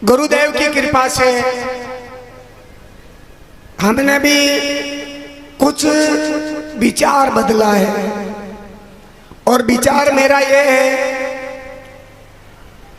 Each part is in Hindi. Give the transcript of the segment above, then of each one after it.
गुरुदेव की कृपा से हमने भी कुछ विचार बदला है। और विचार मेरा ये है,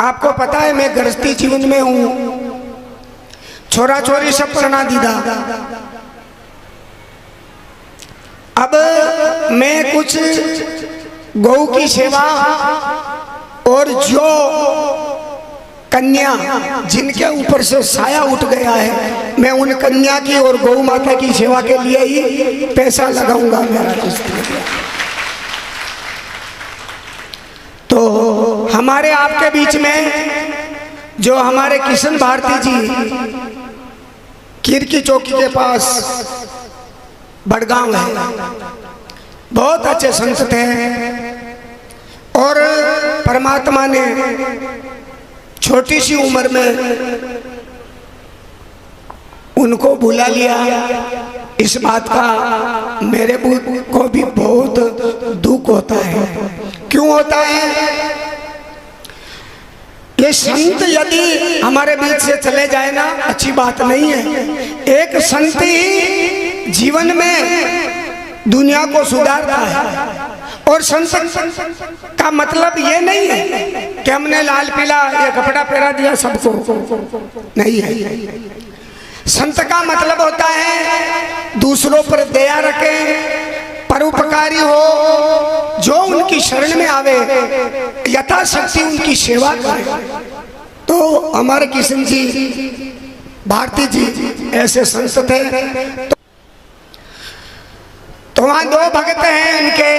आपको पता है मैं गृहस्थी जीवन में हूं, छोरा छोरी सब पढ़ना दीदा। अब मैं कुछ गौ की सेवा और जो कन्या जिनके ऊपर से साया उठ गया है, मैं उन कन्या की और गौ माता की सेवा के लिए ही पैसा लगाऊंगा मेरा। तो हमारे आपके बीच में जो हमारे किशन भारती जी कीर की चौकी के पास बड़गांव है, बहुत अच्छे संत थे और परमात्मा ने छोटी सी उम्र में उनको बुला लिया। इस बात का मेरे को भी बहुत दुख होता है। क्यों होता है? ये संत यदि हमारे बीच से चले जाए ना, अच्छी बात नहीं है। एक संत ही जीवन में दुनिया को सुधारता है। और संत का मतलब ये नहीं है कि हमने लाल पीला ये कपड़ा पहना दिया सबको, नहीं है। संत का मतलब होता है दूसरों पर दया रखे, परोपकारी हो, जो उनकी शरण में आवे यथाशक्ति उनकी सेवा करे। तो हमारे किशन जी भारती जी ऐसे संत थे। तो वहां दो भक्त हैं इनके,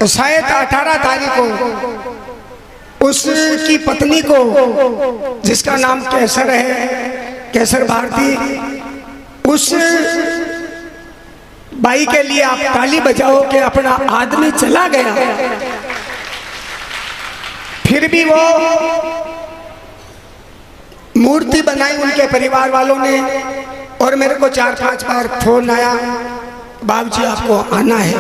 शायद 18 तारीख को उसकी पत्नी को, जिसका नाम केसर है, केसर भारती, उस भाई के लिए आप ताली बजाओ कि अपना आदमी चला गया, फिर भी वो मूर्ति बनाई उनके परिवार वालों ने। और मेरे को 4-5 बार फोन आया, बाबूजी आपको आना है।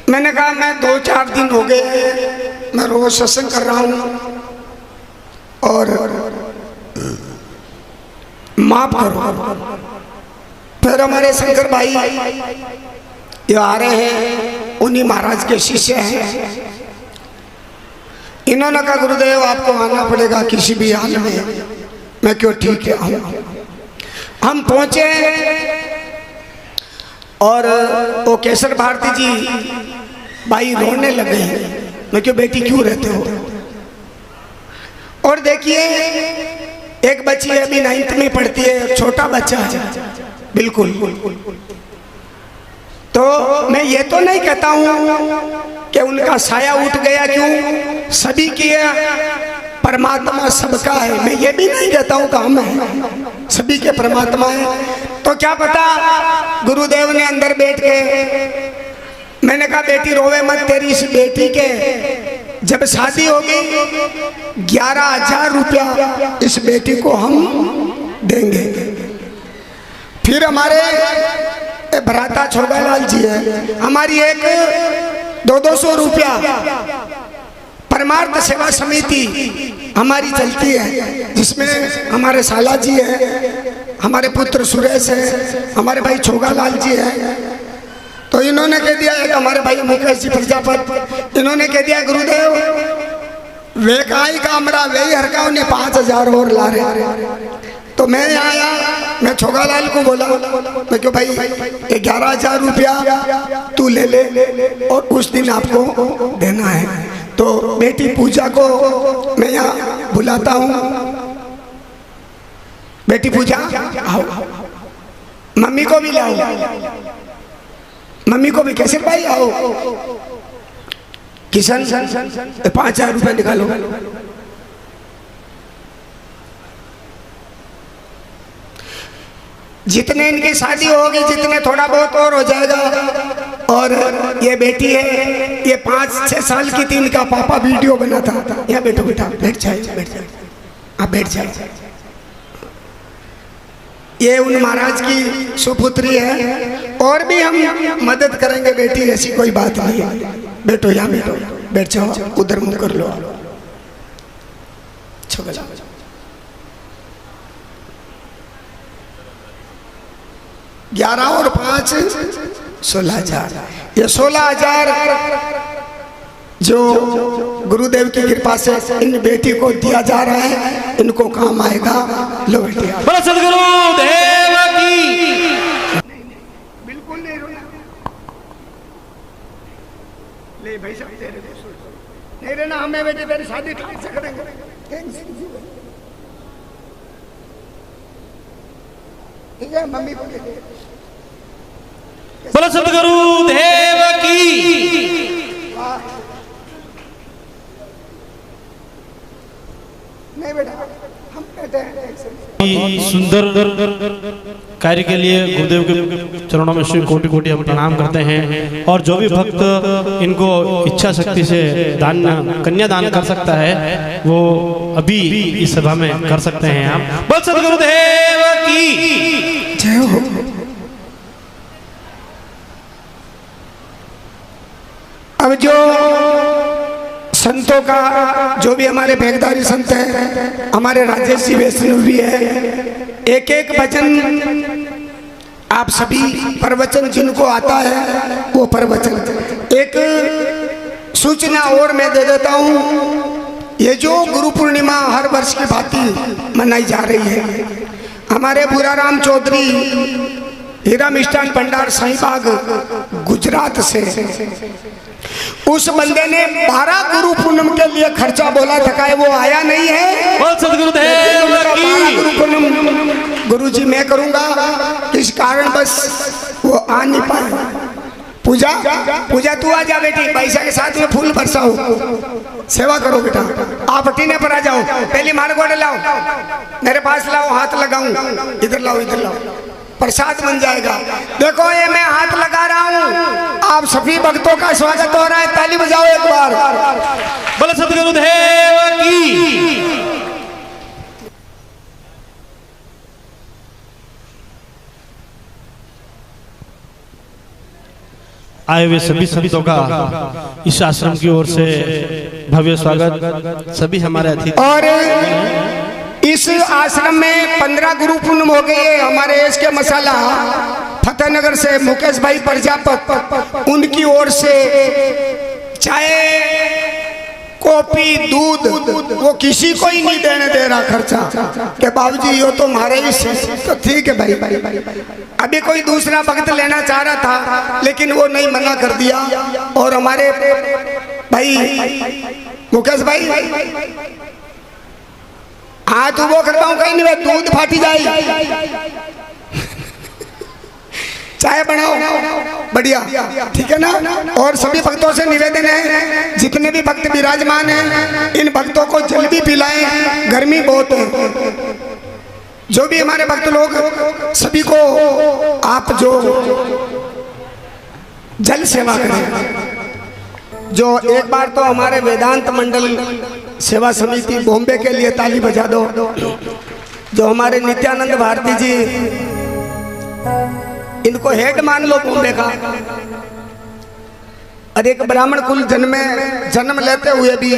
मैंने कहा मैं 2-4 दिन हो गए, मैं रोज सत्संग कर रहा हूं और माफ करो। फिर हमारे शंकर भाई ये आ रहे हैं, उन्हीं महाराज के शिष्य हैं। इन्होंने कहा गुरुदेव आपको आना पड़ेगा किसी भी हाल में। मैं क्यों, ठीक है आऊं। हम पहुंचे और वो केसर भारती जी भाई रोने लगे। मैं क्यों, बेटी क्यों रहते हो? और देखिए एक बच्ची अभी 9th में पढ़ती है, छोटा बच्चा है बिल्कुल। तो मैं ये तो नहीं कहता हूं कि उनका साया उठ गया, क्यों, सभी की परमात्मा सबका है। मैं ये भी नहीं कहता हूं कि हम हैं, सभी के परमात्मा है। तो क्या पता गुरुदेव ने अंदर बैठ के, मैंने कहा बेटी रोवे मत, तेरी इस बेटी के जब शादी होगी 11,000 रुपया इस बेटी को हम देंगे। फिर हमारे भ्राता छोगालाल जी है, हमारी एक 200 रुपया परमार्थ सेवा समिति हमारी चलती है, जिसमें हमारे साला जी है, हमारे पुत्र सुरेश है, हमारे भाई छोगालाल जी है। तो इन्होंने कह दिया, एक हमारे भाई मुकेश जी प्रजापत, इन्होंने कह दिया गुरुदेव वे काई कामरा वे हर का उन्हें 5,000 और ला रहे। तो मैं आया, मैं छोगालाल को बोला, मैं क्यों भाई 11,000 रुपया तू ले ले और कुछ दिन आपको देना है। तो बेटी पूजा को मैं यहाँ बुलाता हूँ। बेटी पूजा आओ, मम्मी को भी लाओ, मम्मी को भी। कैसे भाई आओ, किशन 5,000 रुपये निकालो। जितने इनकी शादी होगी, जितने थोड़ा बहुत और हो जाएगा। और ये बेटी है, ये 5-6 साल की थी, इनका पापा वीडियो बनाता था। यहाँ बैठो बेटा, बैठ जाए, बैठ जाए, आप बैठ जाए। ये उन महाराज की सुपुत्री है, और भी हम मदद करेंगे बेटी, ऐसी कोई बात नहीं है। बैठो यहाँ, बैठो, बैठ जाओ, उधर मुंह कर लो। छोगला 11 और 5 16,000। ये 16,000 जो गुरुदेव की कृपा से इन बेटी को दिया जा रहा है, इनको काम आएगा। लो बेटी बोलो सदगुरु देव की। बिल्कुल नहीं रोना। ले भाई साहब तेरे नहीं रहना, हमें बेटे तेरी शादी ठीक से करेंगे। ठीक है, मम्मी को दे दे। बोलो सदगुरु देव की। नहीं बेटा, हम कहते हैं सुंदर कार्य के लिए गुरुदेव के चरणों में श्री कोटि कोटि हम प्रणाम करते हैं। और जो भी भक्त इनको इच्छा शक्ति से दान कन्या दान कर सकता है, वो अभी इस सभा में कर सकते हैं। आप बोल सदगुरु देव की जय हो। अब जो संतों का, जो भी हमारे भेगदारी संत हैं, हमारे राजेश जी वैष्णव भी है, एक एक वचन आप सभी प्रवचन जिनको आता है वो प्रवचन। एक सूचना और मैं दे देता हूँ, ये जो गुरु पूर्णिमा हर वर्ष की भांति मनाई जा रही है, हमारे बुराराम चौधरी हीरा मिष्ठान भंडार साईबाग गुजरात से, उस बंदे ने 12 गुरु पूनम के लिए खर्चा बोला था, वो आया नहीं है। गुरु पूनम गुरु जी मैं करूंगा, किस कारण बस वो आ नहीं पाए। पूजा पूजा तू आ जा बेटी, पैसा के साथ में फूल बरसाओ, सेवा करो बेटा। आप टीने पर आ जाओ, पहली मार गोड़े लाओ, मेरे पास लाओ, हाथ लगाऊं, इधर लाओ, इधर लाओ, प्रसाद बन जाएगा। देखो ये मैं हाथ लगा रहा हूँ, आप सभी भक्तों का स्वागत हो रहा है, ताली बजाओ एक बार। बोलो सदगुरु देव की। आए हुए सभी संतों का इस आश्रम की ओर से भव्य स्वागत। सभी हमारे अतिथि और इस आश्रम में 15 गुरु पूनम हो गए। हमारे एस के मसाला फतेहनगर से मुकेश भाई प्रजापत, उनकी ओर से चाय कॉफी दूध वो किसी को ही नहीं देने दे रहा खर्चा, के बाबूजी यो तो हमारे ही तो ठीक है भाई। अभी कोई दूसरा भक्त लेना चाह रहा था, लेकिन वो नहीं, मना कर दिया। और हमारे भाई मुकेश भाई हाथ उबो करता हूँ, कहीं नहीं, दूध फाटी जाए, चाय बनाओ बढ़िया, ठीक है ना। और सभी भक्तों से निवेदन है, जितने भी भक्त विराजमान हैं, इन भक्तों को जल भी पिलाएं, गर्मी बहुत है। जो भी हमारे भक्त लोग, सभी को आप जो जल सेवा करें। जो एक बार तो हमारे वेदांत मंडल सेवा समिति बॉम्बे के लिए ताली बजा दो। जो हमारे नित्यानंद भारती जी, इनको हेड मान लो बॉम्बे का। और एक ब्राह्मण कुल जन्म लेते हुए भी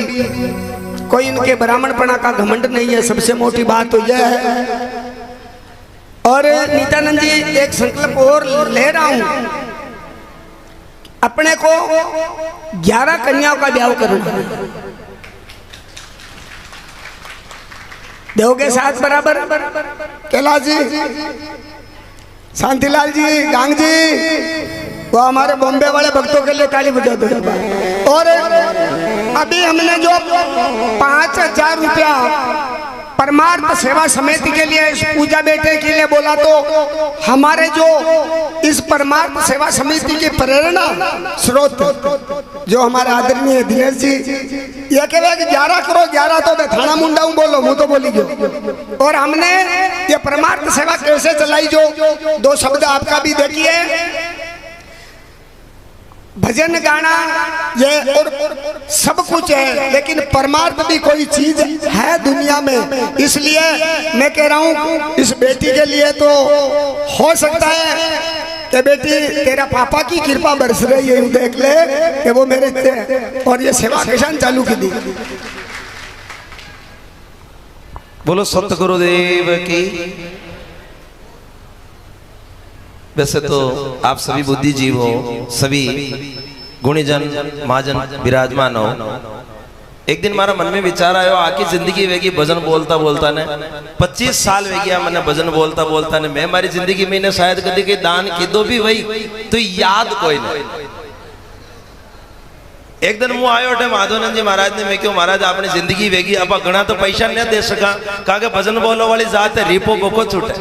कोई इनके ब्राह्मणपना का घमंड नहीं है, सबसे मोटी बात तो यह है। और नित्यानंद जी एक संकल्प और ले रहा हूं, अपने को 11 कन्याओं का ब्याह करूंगा, दोगे साथ बराबर। कैलाश जी, शांतिलाल जी, गांग जी, वो हमारे बॉम्बे वाले भक्तों के लिए ताली बजा दो। और अभी हमने जो 5,000 रुपया परमार्थ सेवा समिति के लिए, इस पूजा बेटे के लिए बोला, तो हमारे जो इस परमार्थ सेवा समिति की प्रेरणा स्रोत जो हमारे आदरणीय दिनेश जी, ये कह रहे कि 11 करो, 11 तो मैं थाना मुंडा हूँ, बोलो मुँह तो बोली गयो। और हमने ये परमार्थ सेवा कैसे चलाई, जो 2 शब्द आपका भी देखिए, भजन गाना ये और सब कुछ है, लेकिन परमार्थ भी कोई चीज है दुनिया में। इसलिए मैं कह रहा हूँ, इस बेटी के लिए तो हो सकता है कि बेटी तेरा पापा की कृपा बरस रही है, देख ले कि वो मेरे, और ये सेवा किसान चालू की दी। बोलो सतगुरुदेव की। वैसे तो आप सभी बुद्धिजीव हो, सभी गुणीजन महाजन विराजमान हो। एक दिन मारा मन में विचार आयो, आखी जिंदगी वेगी भजन बोलता बोलता ने 25 साल वे गया मैंने भजन बोलता बोलता ने। मैं हमारी जिंदगी में ने शायद कभी के दान कीधो भी वही तो याद कोई नहीं। एक दिन मुँह आयो माधवानंद जी महाराज ने, मैं क्यों महाराज आपने जिंदगी वेगी आप घना तो पैसा नहीं दे सका, कहा के भजन बोलो वाली जात है रिपो बोको छूटे।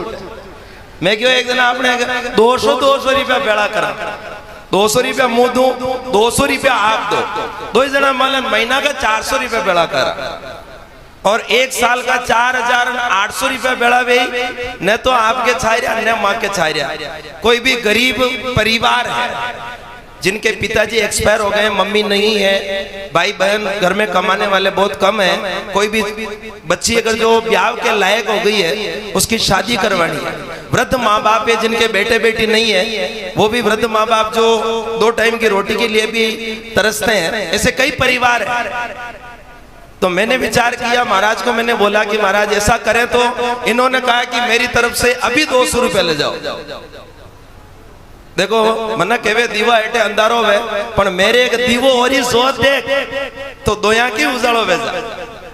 मैं क्यों एक दिन आपने 200 रुपया बेड़ा करा, 200 रुपया मुंह दू, 200 रुपया आप दो ही जना मान महीना का 400 रुपया बेड़ा करा और एक साल का 4800 रुपया बेड़ा वे न तो आपके छायरिया न माँ के छायरिया। कोई भी गरीब परिवार है जिनके पिताजी एक्सपायर हो गए, मम्मी नहीं है, भाई बहन घर में कमाने वाले बहुत कम है, कोई भी बच्ची अगर जो ब्याह के लायक हो गई है उसकी शादी करवानी है, वृद्ध माँ बाप है जिनके बेटे बेटी नहीं है, वो भी वृद्ध माँ बाप जो 2 टाइम की रोटी के लिए भी तरसते हैं, ऐसे कई परिवार है। तो मैंने विचार किया, महाराज को मैंने बोला कि महाराज ऐसा करें, तो इन्होंने कहा कि मेरी तरफ से अभी 200 रुपये ले जाओ। देखो मना केवे दीवा हेठे अंधारो वे पण मेरे एक दीवो ओरी जोत देख तो दोया की उजालो वेजा।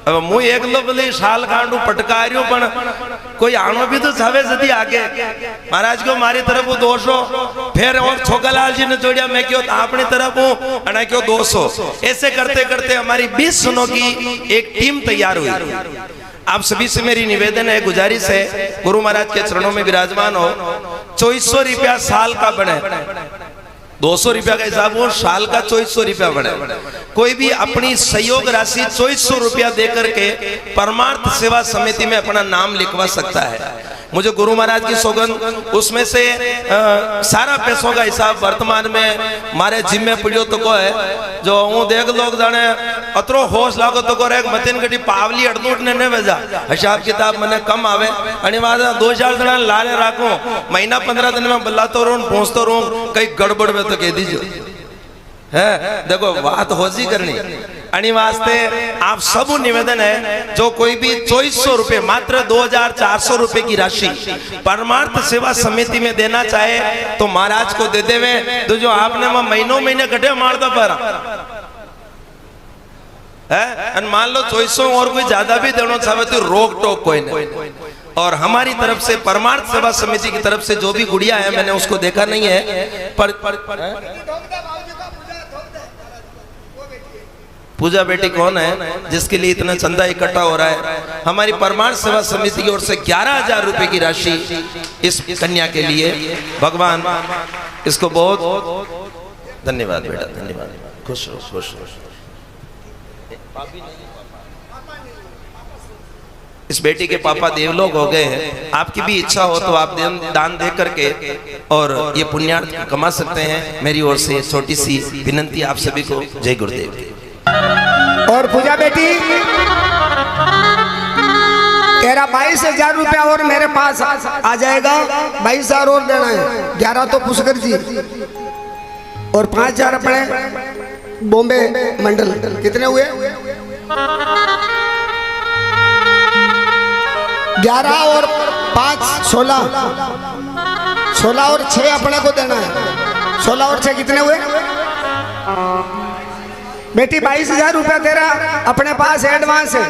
अब मु एकलो भले शाल कांडू पटकार्यो पण कोई आनो भी तो छावे जदी आगे। महाराज को मारी तरफ 200, फिर और छोगालाल जी ने जोड़िया, मैं क्यों अपनी तरफ हूँ अना क्यों 200। ऐसे करते करते हमारी 20 जनों की एक टीम तैयार हुई। आप सभी से मेरी निवेदन है, गुजारिश है, गुरु महाराज के चरणों में विराजमान हो। 2400 रुपया साल का बने, 200 रुपया का हिसाब हो, साल का 2400 रुपया बने। कोई भी अपनी सहयोग राशि 2400 रुपया देकर के परमार्थ सेवा समिति में अपना नाम लिखवा सकता है। मुझे गुरु महाराज की सौगंध, उसमें से सारा पैसों का हिसाब वर्तमान में मारे जिम्मे पड़ियो तो को है। जो हूँ देख लोग जाने अतरो होश लागो तो को एक मतीन गटी पावली अड़दूट ने भेजा, हिसाब किताब मैंने कम आवे आणि वादा 2-4 जना लाले राखो, महीना 15 दिन में बल्लातो रहूं पहुंचतो रहूं, कई गड़बड़ में तो कह दीजिए है। देखो बात होजी करनी आणि वास्ते आप सब निवेदन है, जो कोई भी 2400 रुपये मात्र 2400 रुपये की राशि परमार्थ सेवा समिति में देना चाहे तो महाराज को दे देवे। तो जो आपने महीनों महीने गड्ढे मार दो पर है, मान लो 2400 और कोई ज्यादा भी देना चाहे तो रोक टोक कोई नहीं। और हमारी तरफ से परमार्थ सेवा समिति की तरफ से जो भी गुड़िया है, मैंने उसको देखा नहीं है, पूजा बेटी कौन है जिसके लिए इतना चंदा इकट्ठा हो रहा है। हमारी परमार्थ सेवा समिति की ओर से 11,000 रुपए की राशि इस कन्या के लिए। भगवान इसको बहुत धन्यवाद बेटा, धन्यवाद। खुश रहो, खुश रहो। इस बेटी के पापा देवलोक हो गए हैं। आपकी भी इच्छा हो तो आप दान दे करके और ये पुण्यार्थ कमा सकते हैं। मेरी ओर से छोटी सी विनंती आप सभी को। जय गुरुदेव। और पूजा बेटी तेरा 22,000 रुपया और मेरे पास आ जाएगा। 22,000 और देना है, 11 तो पुष्कर जी और 5,000 अपने बॉम्बे मंडल। कितने हुए? 11 और 5 16, 16 और 6 अपने को देना है। 16 और 6 कितने हुए बेटी? 22,000 रुपया तेरा अपने पास एडवांस है।